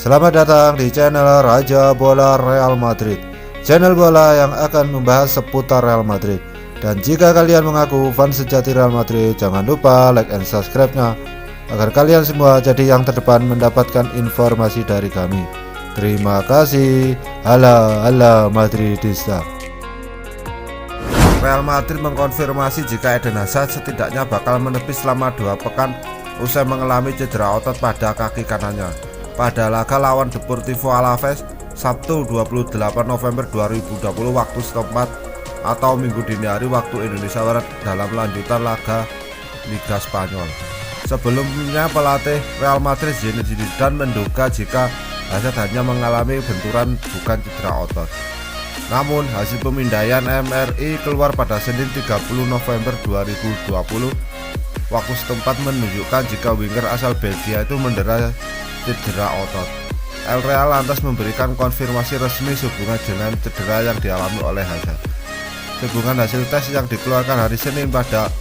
Selamat datang di channel Raja Bola Real Madrid, channel bola yang akan membahas seputar Real Madrid. Dan jika kalian mengaku fans sejati Real Madrid, jangan lupa like and subscribe-nya agar kalian semua jadi yang terdepan mendapatkan informasi dari kami. Terima kasih. Hala Madridista. Real Madrid mengkonfirmasi jika Eden Hazard setidaknya bakal menepis selama 2 pekan usai mengalami cedera otot pada kaki kanannya pada laga lawan Deportivo Alaves Sabtu 28 November 2020 waktu setempat atau Minggu dini hari waktu Indonesia Barat dalam lanjutan laga Liga Spanyol. Sebelumnya pelatih Real Madrid Zinedine Zidane menduga jika Hazard hanya mengalami benturan bukan cedera otot. Namun hasil pemindaian MRI keluar pada Senin 30 November 2020 waktu setempat menunjukkan jika winger asal Belgia itu mendera cedera otot. El Real lantas memberikan konfirmasi resmi sehubungan dengan cedera yang dialami oleh Hazard. Sehubungan hasil tes yang dikeluarkan hari Senin pada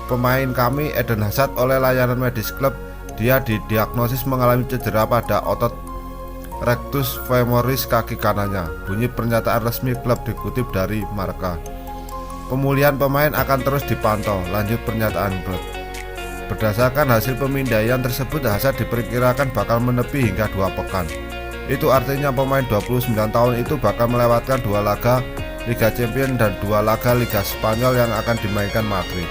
pemain kami Eden Hazard oleh layanan medis klub, dia didiagnosis mengalami cedera pada otot rectus femoris kaki kanannya. Bunyi pernyataan resmi klub dikutip dari Marca. Pemulihan pemain akan terus dipantau, lanjut pernyataan klub. Berdasarkan hasil pemindaian tersebut, Hazard diperkirakan bakal menepi hingga 2 pekan. Itu artinya pemain 29 tahun itu bakal melewatkan 2 laga Liga Champions dan 2 laga Liga Spanyol yang akan dimainkan Madrid.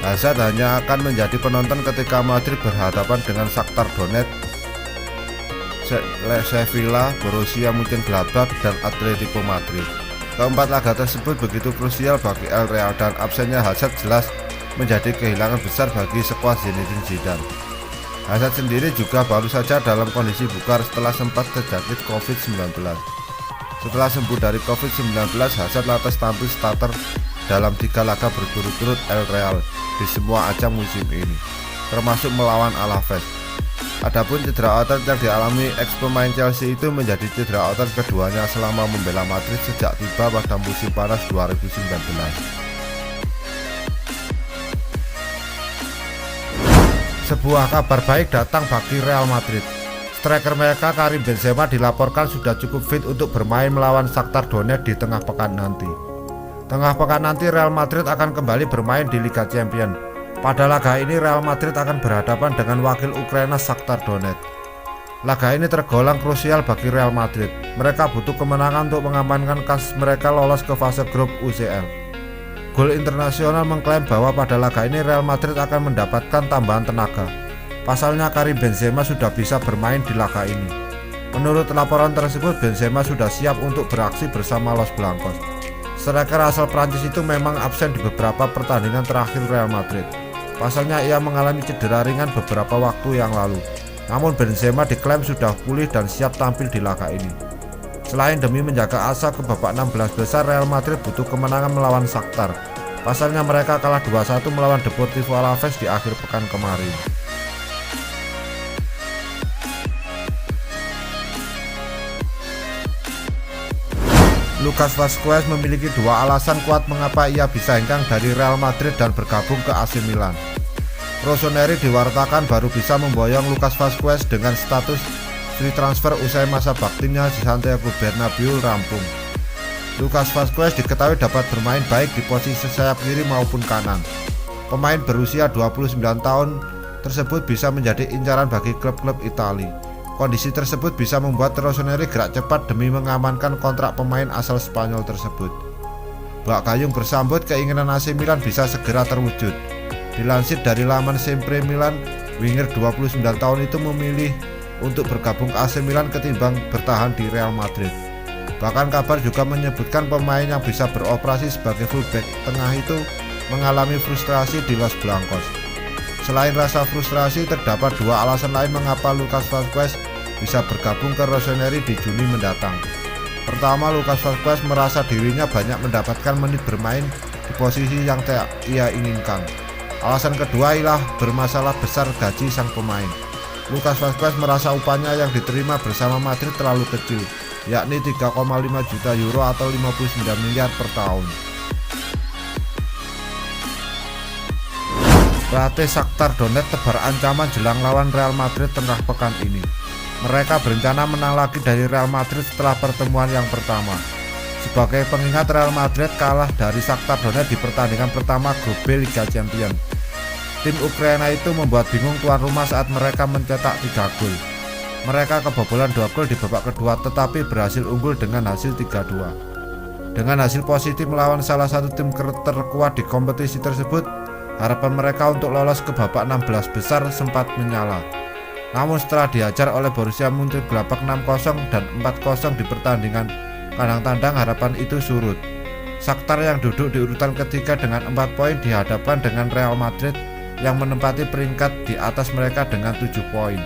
Hazard hanya akan menjadi penonton ketika Madrid berhadapan dengan Shakhtar Donetsk, Sevilla, Borussia Mönchengladbach, dan Atletico Madrid. Keempat laga tersebut begitu krusial bagi El Real dan absennya Hazard jelas menjadi kehilangan besar bagi skuad Zinedine Zidane. Hazard sendiri juga baru saja dalam kondisi bugar setelah sempat terjangkit COVID-19. Setelah sembuh dari COVID-19, Hazard lantas tampil starter dalam 3 laga berturut-turut El Real di semua ajang musim ini, termasuk melawan Alaves. Adapun cedera otot yang dialami ex-pemain Chelsea itu menjadi cedera otot keduanya selama membela Madrid sejak tiba pada musim panas 2019. Sebuah kabar baik datang bagi Real Madrid. Striker mereka Karim Benzema dilaporkan sudah cukup fit untuk bermain melawan Shakhtar Donetsk di tengah pekan nanti. Tengah pekan nanti Real Madrid akan kembali bermain di Liga Champions. Pada laga ini Real Madrid akan berhadapan dengan wakil Ukraina Shakhtar Donetsk. Laga ini tergolong krusial bagi Real Madrid. Mereka butuh kemenangan untuk mengamankan kans mereka lolos ke fase grup UCL. Gol Internasional mengklaim bahwa pada laga ini Real Madrid akan mendapatkan tambahan tenaga. Pasalnya Karim Benzema sudah bisa bermain di laga ini. Menurut laporan tersebut, Benzema sudah siap untuk beraksi bersama Los Blancos. Striker asal Prancis itu memang absen di beberapa pertandingan terakhir Real Madrid. Pasalnya ia mengalami cedera ringan beberapa waktu yang lalu. Namun Benzema diklaim sudah pulih dan siap tampil di laga ini. Selain demi menjaga asa ke babak 16 besar, Real Madrid butuh kemenangan melawan Shakhtar. Pasalnya mereka kalah 2-1 melawan Deportivo Alaves di akhir pekan kemarin. Lucas Vazquez memiliki 2 alasan kuat mengapa ia bisa hengkang dari Real Madrid dan bergabung ke AC Milan. Rossoneri diwartakan baru bisa memboyong Lucas Vazquez dengan status free transfer usai masa baktinya di Santiago Bernabeu rampung. Lucas Vazquez diketahui dapat bermain baik di posisi sayap kiri maupun kanan. Pemain berusia 29 tahun tersebut bisa menjadi incaran bagi klub-klub Italia. Kondisi tersebut bisa membuat Rossoneri gerak cepat demi mengamankan kontrak pemain asal Spanyol tersebut. Mbak Gayung bersambut keinginan AC Milan bisa segera terwujud. Dilansir dari laman Sempre Milan, winger 29 tahun itu memilih untuk bergabung ke AC Milan ketimbang bertahan di Real Madrid. Bahkan kabar juga menyebutkan pemain yang bisa beroperasi sebagai fullback tengah itu mengalami frustrasi di Los Blancos. Selain rasa frustrasi, terdapat 2 alasan lain mengapa Lucas Vazquez bisa bergabung ke Rossoneri di Juni mendatang. Pertama, Lucas Vazquez merasa dirinya banyak mendapatkan menit bermain di posisi yang tak ia inginkan. Alasan kedua ialah bermasalah besar gaji sang pemain. Lucas Vazquez merasa upahnya yang diterima bersama Madrid terlalu kecil, yakni 3,5 juta euro atau 59 miliar per tahun. Pelatih Shakhtar Donetsk tebar ancaman jelang lawan Real Madrid tengah pekan ini. Mereka berencana menang lagi dari Real Madrid setelah pertemuan yang pertama. Sebagai pengingat, Real Madrid kalah dari Shakhtar Donetsk di pertandingan pertama grup B Liga Champions. Tim Ukraina itu membuat bingung tuan rumah saat mereka mencetak 3 gol. Mereka kebobolan 2 gol di babak kedua tetapi berhasil unggul dengan hasil 3-2. Dengan hasil positif melawan salah satu tim terkuat di kompetisi tersebut, harapan mereka untuk lolos ke babak 16 besar sempat menyala. Namun setelah dihajar oleh Borussia Mönchengladbach 6-0 dan 4-0 di pertandingan kandang tandang, harapan itu surut. Shakhtar yang duduk di urutan ketiga dengan 4 poin dihadapkan dengan Real Madrid yang menempati peringkat di atas mereka dengan 7 poin.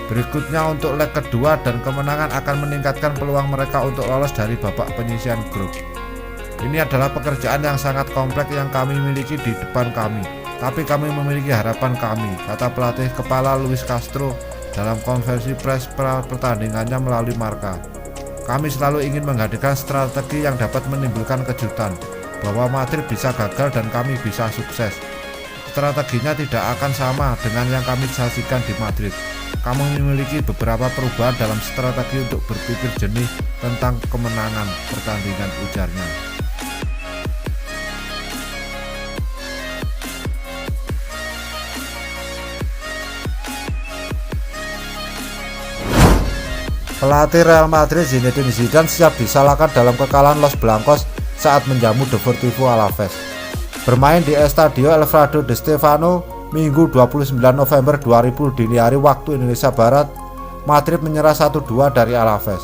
Berikutnya untuk leg kedua dan kemenangan akan meningkatkan peluang mereka untuk lolos dari babak penyisihan grup. Ini adalah pekerjaan yang sangat kompleks yang kami miliki di depan kami, tapi kami memiliki harapan kami, kata pelatih kepala Luis Castro dalam konferensi pers pertandingannya melalui Marca. Kami selalu ingin menghadirkan strategi yang dapat menimbulkan kejutan, bahwa Madrid bisa gagal dan kami bisa sukses. Strateginya tidak akan sama dengan yang kami saksikan di Madrid. Kami memiliki beberapa perubahan dalam strategi untuk berpikir jernih tentang kemenangan pertandingan, ujarnya. Pelatih Real Madrid Zinedine Zidane siap disalahkan dalam kekalahan Los Blancos saat menjamu Deportivo Alaves. Bermain di Estadio Alfredo Di Stéfano Minggu 29 November 2000 dini hari waktu Indonesia Barat, Madrid menyerah 1-2 dari Alaves.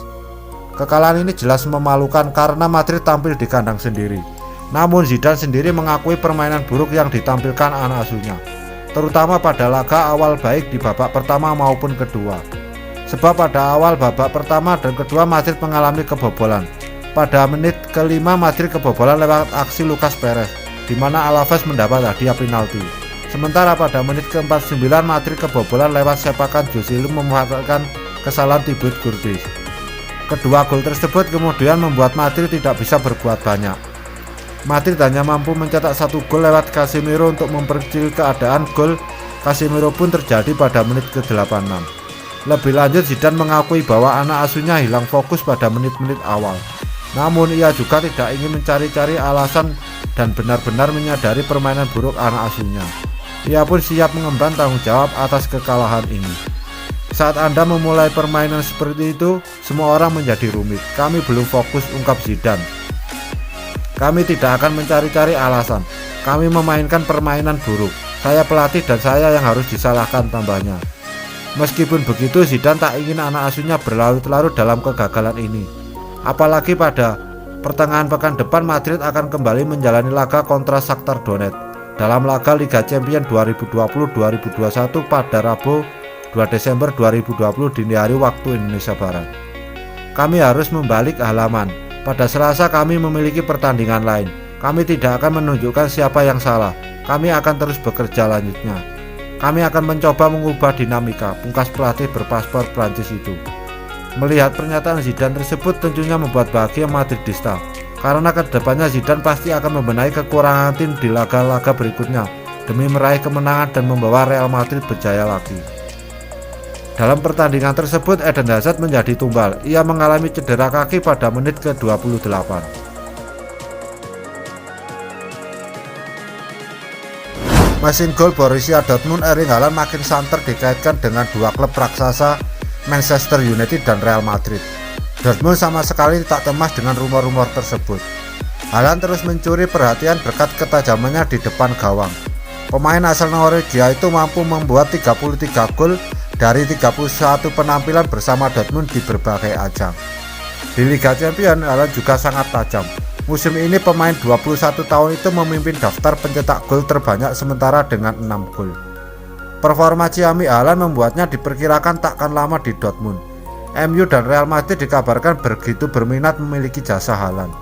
Kekalahan ini jelas memalukan karena Madrid tampil di kandang sendiri. Namun Zidane sendiri mengakui permainan buruk yang ditampilkan anak asuhnya, terutama pada laga awal baik di babak pertama maupun kedua. Sebab pada awal babak pertama dan kedua Madrid mengalami kebobolan. Pada menit kelima Madrid kebobolan lewat aksi Lucas Perez, di mana Alaves mendapat hadiah penalti. Sementara pada menit ke-49 Madrid kebobolan lewat sepakan Joselu memanfaatkan kesalahan Thibaut Courtois. Kedua gol tersebut kemudian membuat Madrid tidak bisa berbuat banyak. Madrid hanya mampu mencetak 1 gol lewat Casemiro untuk memperkecil keadaan. Gol Casemiro pun terjadi pada menit ke-86. Lebih lanjut, Zidane mengakui bahwa anak asuhnya hilang fokus pada menit-menit awal. Namun ia juga tidak ingin mencari-cari alasan dan benar-benar menyadari permainan buruk anak asuhnya. Ia pun siap mengemban tanggung jawab atas kekalahan ini. Saat Anda memulai permainan seperti itu, semua orang menjadi rumit. Kami belum fokus, ungkap Zidane. Kami tidak akan mencari-cari alasan. Kami memainkan permainan buruk. Saya pelatih dan saya yang harus disalahkan, tambahnya. Meskipun begitu, Zidane tak ingin anak asuhnya berlarut-larut dalam kegagalan ini. Apalagi pada pertengahan pekan depan Madrid akan kembali menjalani laga kontra Shakhtar Donetsk dalam laga Liga Champions 2020-2021 pada Rabu 2 Desember 2020 dini hari waktu Indonesia Barat. Kami harus membalik halaman. Pada Selasa kami memiliki pertandingan lain. Kami tidak akan menunjukkan siapa yang salah. Kami akan terus bekerja, lanjutnya. Kami akan mencoba mengubah dinamika, pungkas pelatih berpaspor Prancis itu. Melihat pernyataan Zidane tersebut tentunya membuat bahagia Madridista, karena kedepannya Zidane pasti akan membenahi kekurangan tim di laga-laga berikutnya demi meraih kemenangan dan membawa Real Madrid berjaya lagi. Dalam pertandingan tersebut Eden Hazard menjadi tumbal. Ia mengalami cedera kaki pada menit ke-28. Mesin gol Borussia Dortmund Erling Haaland makin santer dikaitkan dengan dua klub raksasa Manchester United dan Real Madrid. Dortmund sama sekali tak cemas dengan rumor-rumor tersebut. Haaland terus mencuri perhatian berkat ketajamannya di depan gawang. Pemain asal Norwegia itu mampu membuat 33 gol dari 31 penampilan bersama Dortmund di berbagai ajang. Di Liga Champions, Haaland juga sangat tajam. Musim ini pemain 21 tahun itu memimpin daftar pencetak gol terbanyak sementara dengan 6 gol. Performa ciamik Haaland membuatnya diperkirakan takkan lama di Dortmund. MU dan Real Madrid dikabarkan begitu berminat memiliki jasa Haaland.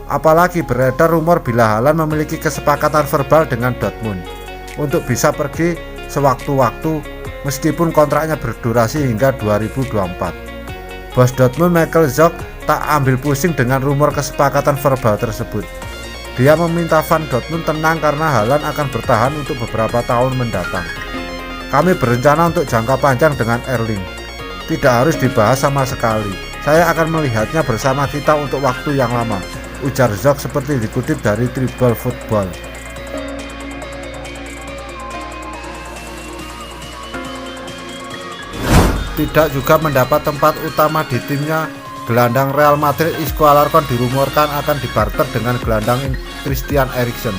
Apalagi beredar rumor bila Haaland memiliki kesepakatan verbal dengan Dortmund untuk bisa pergi sewaktu-waktu meskipun kontraknya berdurasi hingga 2024. Bos Dortmund Michael Zorc tak ambil pusing dengan rumor kesepakatan verbal tersebut. Dia meminta fan Dortmund tenang karena Haaland akan bertahan untuk beberapa tahun mendatang. Kami berencana untuk jangka panjang dengan Erling. Tidak harus dibahas sama sekali. Saya akan melihatnya bersama kita untuk waktu yang lama, ujar Zok seperti dikutip dari Tribal Football. Tidak juga mendapat tempat utama di timnya, gelandang Real Madrid Isco Alarcon dirumorkan akan dibarter dengan gelandang Christian Eriksen.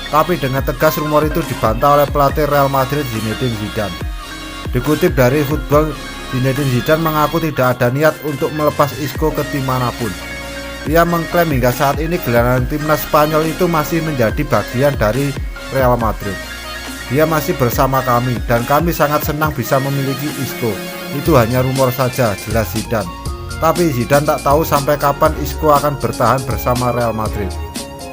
Tapi dengan tegas rumor itu dibantah oleh pelatih Real Madrid Zinedine Zidane. Dikutip dari Football, Zinedine Zidane mengaku tidak ada niat untuk melepas Isco ke tim manapun. Ia mengklaim hingga saat ini gelandang timnas Spanyol itu masih menjadi bagian dari Real Madrid. Dia masih bersama kami dan kami sangat senang bisa memiliki Isco. Itu hanya rumor saja, jelas Zidane. Tapi Zidane tak tahu sampai kapan Isco akan bertahan bersama Real Madrid.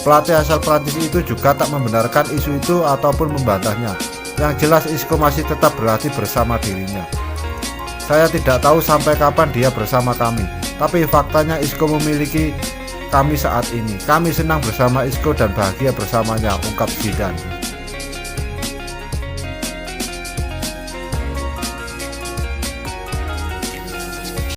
Pelatih asal Prancis itu juga tak membenarkan isu itu ataupun membantahnya. Yang jelas Isco masih tetap berlatih bersama dirinya. Saya tidak tahu sampai kapan dia bersama kami, tapi faktanya Isco memiliki kami saat ini. Kami senang bersama Isco dan bahagia bersamanya, ungkap Zidane.